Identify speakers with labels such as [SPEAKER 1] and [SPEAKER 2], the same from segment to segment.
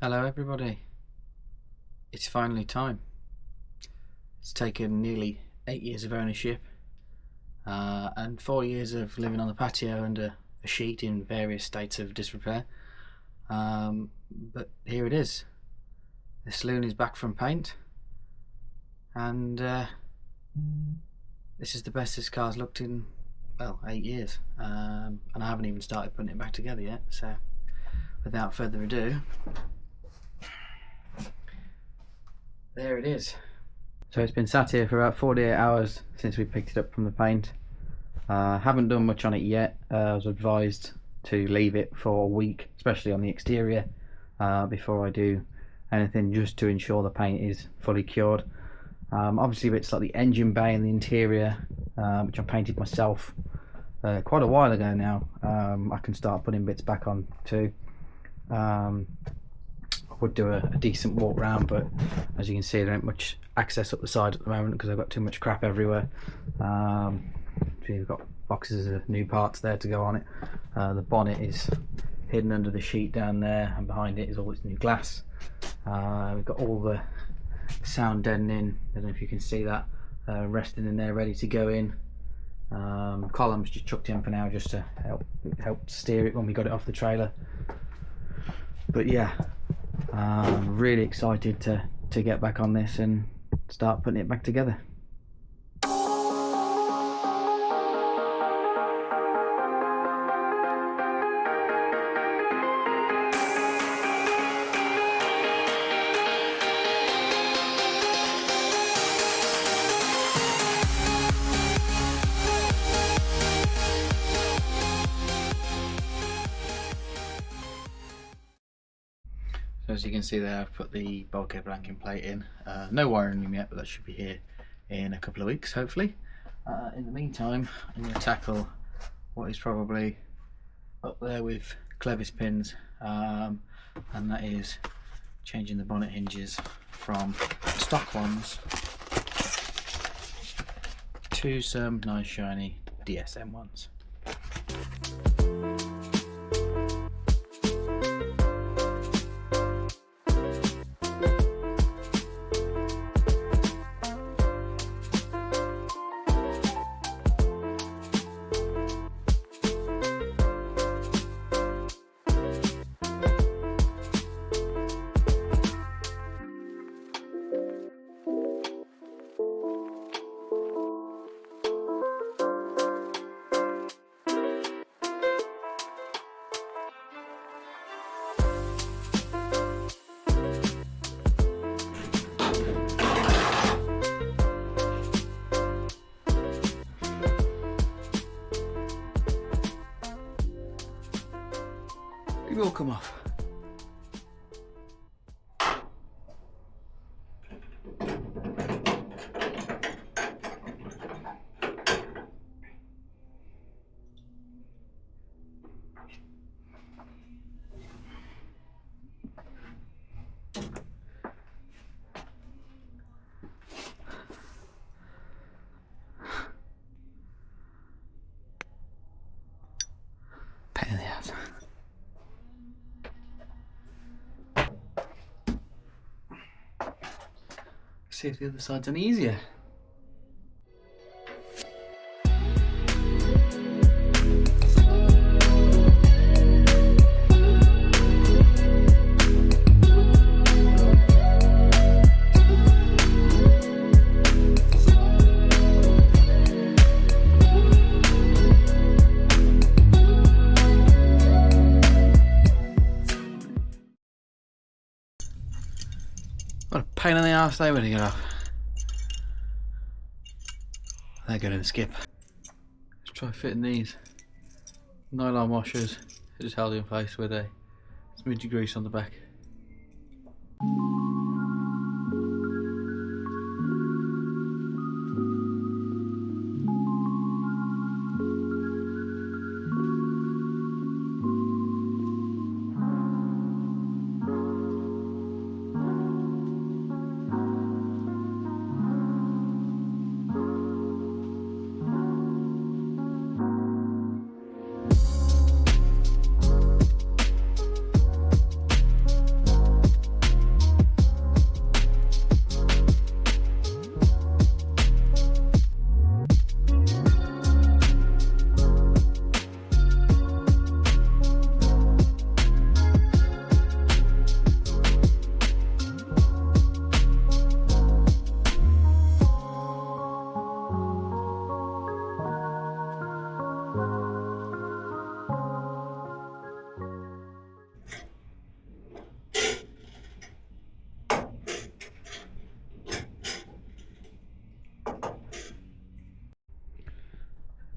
[SPEAKER 1] Hello everybody, it's finally time. It's taken nearly 8 years of ownership and 4 years of living on the patio under a sheet in various states of disrepair, but here it is. The Saloon is back from paint, and this is the best this car's looked in, well, 8 years, and I haven't even started putting it back together yet. So without further ado, there it is. So it's been sat here for about 48 hours since we picked it up from the paint. Haven't done much on it yet. I was advised to leave it for a week, especially on the exterior, before I do anything, just to ensure the paint is fully cured. Obviously bits like the engine bay and the interior, which I painted myself quite a while ago now, I can start putting bits back on too. I would do a decent walk round, but as you can see, there ain't much access up the side at the moment because I've got too much crap everywhere. We've got boxes of new parts there to go on it. The bonnet is hidden under the sheet down there, and behind it is all this new glass. We've got all the sound deadening, I don't know if you can see that, resting in there ready to go in. Columns just chucked in for now just to help steer it when we got it off the trailer. But yeah, I'm really excited to get back on this and start putting it back together. So as you can see there, I've put the bulkhead blanking plate in. No wiring room yet, but that should be here in a couple of weeks, hopefully. In the meantime, I'm going to tackle what is probably up there with Clevis pins, and that is changing the bonnet hinges from stock ones to some nice shiny DSM ones. It will come off. Pain in the ass. See if the other side's any easier. What a pain in the arse they were to get off. They're good in the skip. Let's try fitting these nylon washers. Just held in place with a smidge of grease on the back.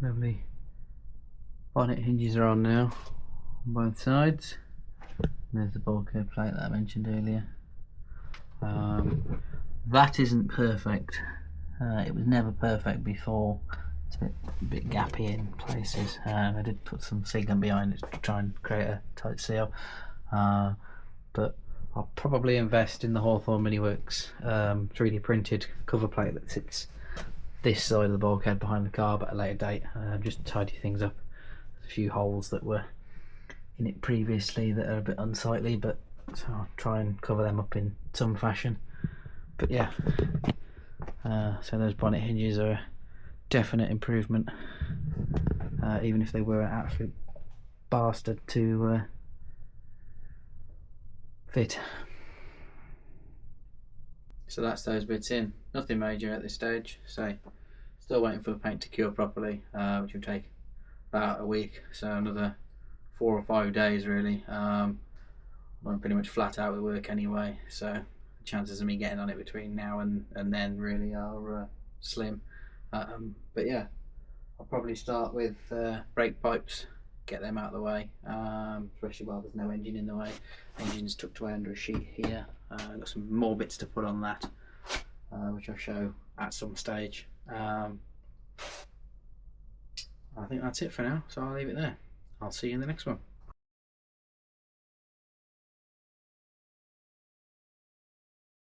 [SPEAKER 1] Lovely bonnet hinges are on now on both sides. There's the bulkhead plate that I mentioned earlier. That isn't perfect. It was never perfect before. It's a bit gappy in places. I did put some sealant behind it to try and create a tight seal. But I'll probably invest in the Hawthorne Miniworks 3D printed cover plate that sits this side of the bulkhead behind the carb at a later date. Just to tidy things up. There's a few holes that were in it previously that are a bit unsightly, but so I'll try and cover them up in some fashion. But yeah, so those bonnet hinges are a definite improvement, even if they were an absolute bastard to fit. So that's those bits in. Nothing major at this stage. So still waiting for the paint to cure properly, which will take about a week. So another 4 or 5 days really. I'm pretty much flat out with work anyway. So the chances of me getting on it between now and then really are slim. But yeah, I'll probably start with brake pipes. Get them out of the way, especially while there's no engine in the way. Engine's tucked away under a sheet here. I've got some more bits to put on that, which I'll show at some stage. I think that's it for now, so I'll leave it there. I'll see you in the next one.